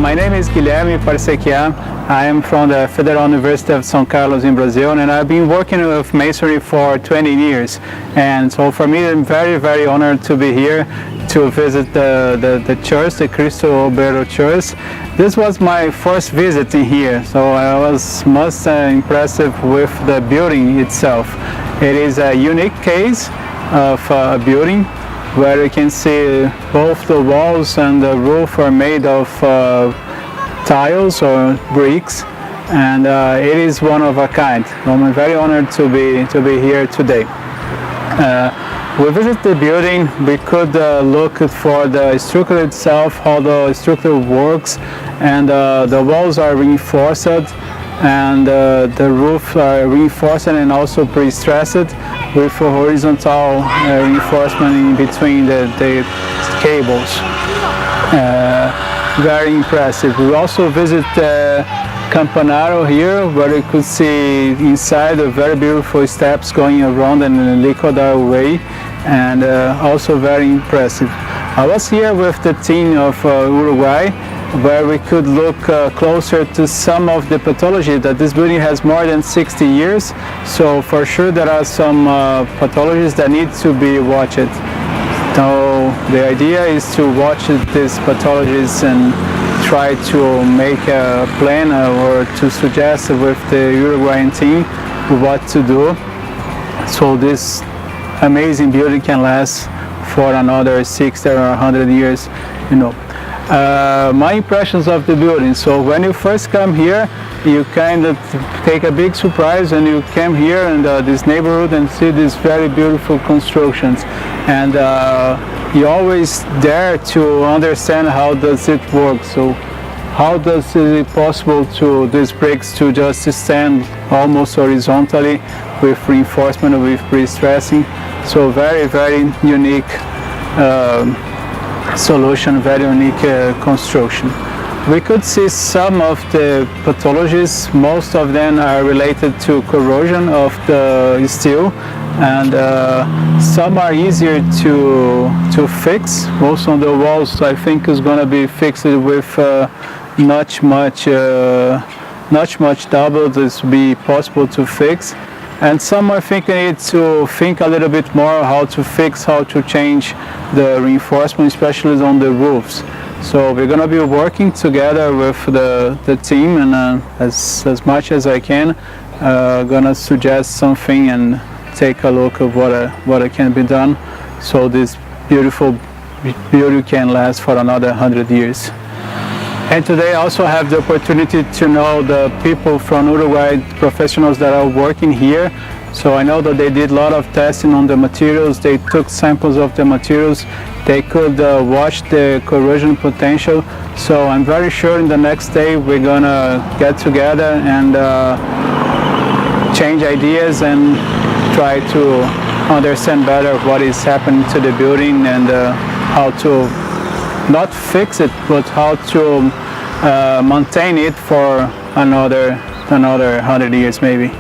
my name is Guilherme Parsekian. I am from the Federal University of São Carlos in Brazil, and I've been working with masonry for 20 years. And so for me, I'm very, very honored to be here to visit the church, the Cristo Obrero church. This was my first visit in here, so I was most impressed with the building itself. It is a unique case of a building where you can see both the walls and the roof are made of tiles or bricks, and it is one of a kind. I'm very honored to be here today. We visit the building. We could look for the structure itself, how the structure works, and the walls are reinforced, and the roof are reinforced and also pre-stressed with a horizontal reinforcement in between the cables. Very impressive. We also visit the Campanaro here, where you could see inside the very beautiful steps going around in a liquidar way, and also very impressive. I was here with the team of Uruguay, where we could look closer to some of the pathology that this building has more than 60 years. So for sure there are some pathologies that need to be watched. So the idea is to watch these pathologies and try to make a plan or to suggest with the Uruguayan team what to do, so this amazing building can last for another 60 or 100 years, you know. My impressions of the building. So when you first come here, you kind of take a big surprise when you came here in this neighborhood and see these very beautiful constructions. And you always dare to understand how does it work. So how does it possible to these bricks to just stand almost horizontally with reinforcement, with pre-stressing. So very, very unique solution, very unique construction. We could see some of the pathologies. Most of them are related to corrosion of the steel, and some are easier to fix. Most of the walls, I think, is going to be fixed with not much double. This will be possible to fix. And some I think need to think a little bit more how to fix, how to change the reinforcement, especially on the roofs. So we're going to be working together with the team, and as much as I can, going to suggest something and take a look at what can be done, so this beautiful building can last for another 100 years. And today I also have the opportunity to know the people from Uruguay, professionals that are working here. So I know that they did a lot of testing on the materials. They took samples of the materials. They could watch the corrosion potential. So I'm very sure in the next day we're gonna get together and change ideas and try to understand better what is happening to the building, and how to not fix it, but how to maintain it for another 100 years maybe.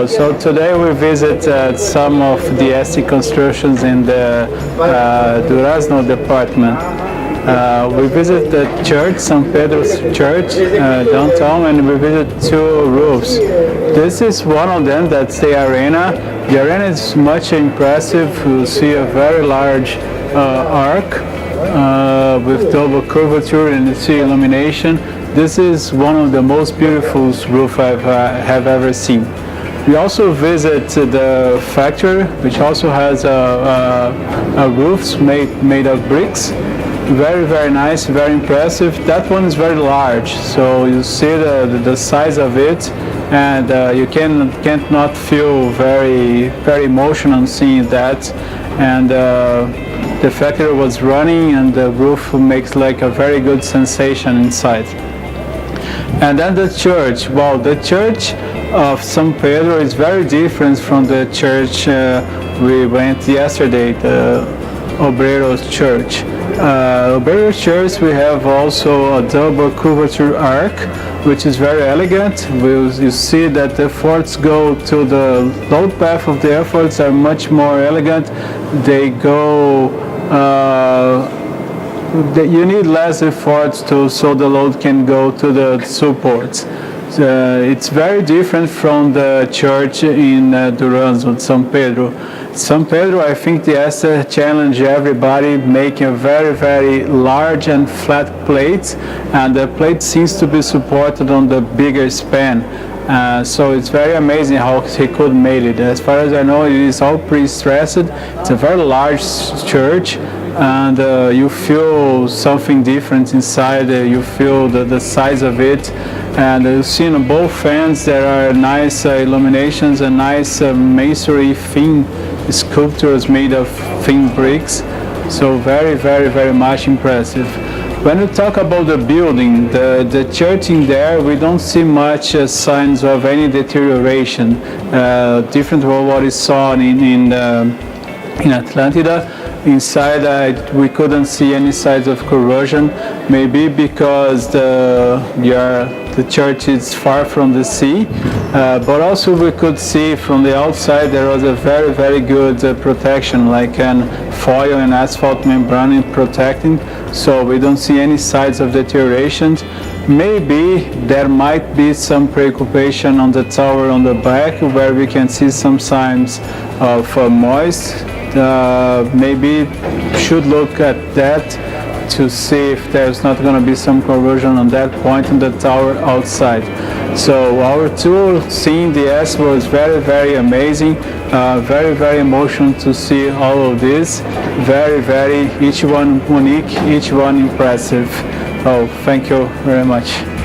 So today we visit some of the ST constructions in the Durazno department. We visit the church, San Pedro's church, downtown, and we visit two roofs. This is one of them, that's the arena. The arena is much impressive. You see a very large arc with double curvature and you see illumination. This is one of the most beautiful roofs I have ever seen. We also visit the factory, which also has roofs made of bricks. Very, very nice, very impressive. That one is very large, so you see the size of it, and you can't not feel very, very emotional seeing that. And the factory was running, and the roof makes like a very good sensation inside. And then the church. Well, the church of San Pedro is very different from the church we went yesterday, the Obrero's church. Obrero's church, we have also a double curvature arc, which is very elegant. You see that the efforts go to the load path of the efforts are much more elegant. They go you need less efforts so the load can go to the supports. It's very different from the church in Duranzo, São Pedro. São Pedro, I think the Esther challenged everybody, making a very, very large and flat plates, and the plate seems to be supported on the bigger span. So it's very amazing how he could make it. As far as I know, it is all pre-stressed. It's a very large church, and you feel something different inside. You feel the size of it, and you see on both ends there are nice illuminations and nice masonry thin sculptures made of thin bricks. So very, very, very much impressive. When we talk about the building, the church in there, we don't see much signs of any deterioration, different from what we saw in Atlántida. Inside, we couldn't see any signs of corrosion, maybe because the church is far from the sea, but also we could see from the outside there was a very, very good protection, like an foil and asphalt membrane protecting, so we don't see any signs of deterioration. Maybe there might be some preoccupation on the tower on the back where we can see some signs of moist. Maybe should look at that to see if there's not going to be some corrosion on that point in the tower outside. So our tour seeing the S was very, very amazing, very, very emotional to see all of this. Very, very, each one unique, each one impressive. Oh, thank you very much.